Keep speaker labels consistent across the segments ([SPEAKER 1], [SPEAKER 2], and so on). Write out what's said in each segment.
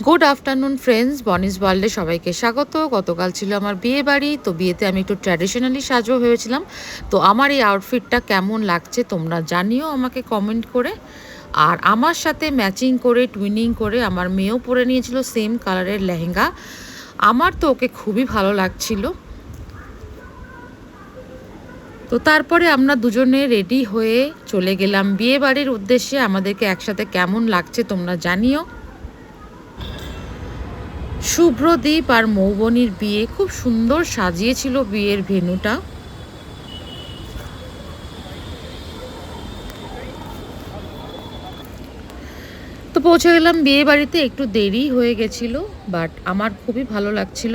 [SPEAKER 1] Good afternoon friends, বনিস ওয়ার্ল্ডে সবাইকে স্বাগত। গতকাল ছিল আমার বিয়ে বাড়ি, তো বিয়েতে আমি একটু ট্র্যাডিশনালি সাজো হয়েছিলাম। তো আমার এই আউটফিটটা কেমন লাগছে তোমরা জানিও আমাকে কমেন্ট করে। আর আমার সাথে ম্যাচিং করে টুইনিং করে আমার মেয়েও পরে নিয়েছিল সেম কালারের লেহেঙ্গা। আমার তো ওকে খুবই ভালো লাগছিল। তো তারপরে আমরা দুজনে রেডি হয়ে চলে গেলাম বিয়ে বাড়ির উদ্দেশ্যে। আমাদেরকে একসাথে কেমন লাগছে তোমরা জানিও। শুভ্রদীপ আর মৌবনির বিয়ে খুব সুন্দর সাজিয়েছিল বিয়ের ভেন্যুটা। তো পৌঁছে গেলাম বিয়ে বাড়িতে, একটু দেরি হয়ে গেছিল, বাট আমার খুবই ভালো লাগছিল।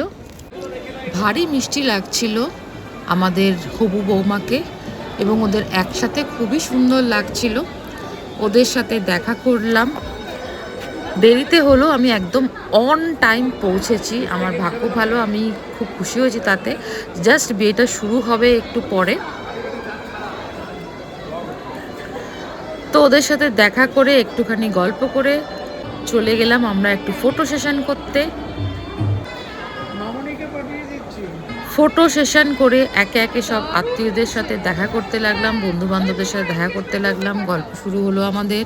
[SPEAKER 1] ভারী মিষ্টি লাগছিল আমাদের হবু বৌমাকে, এবং ওদের একসাথে খুবই সুন্দর লাগছিল। ওদের সাথে দেখা করলাম, দেরিতে হলো, আমি একদম অন টাইম পৌঁছেছি। আমার ভাগ্য ভালো, আমি খুব খুশি হয়েছি তাতে। জাস্ট বিয়েটা শুরু হবে একটু পরে। তো ওদের সাথে দেখা করে একটুখানি গল্প করে চলে গেলাম আমরা একটু ফটো সেশন করতে। ফটো সেশন করে একে একে সব আত্মীয়দের সাথে দেখা করতে লাগলাম, বন্ধু বান্ধবদের সাথে দেখা করতে লাগলাম, গল্প শুরু হলো আমাদের।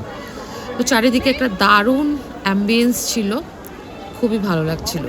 [SPEAKER 1] তো চারিদিকে একটা দারুণ অ্যাম্বিয়েন্স ছিল, খুবই ভালো লাগছিল।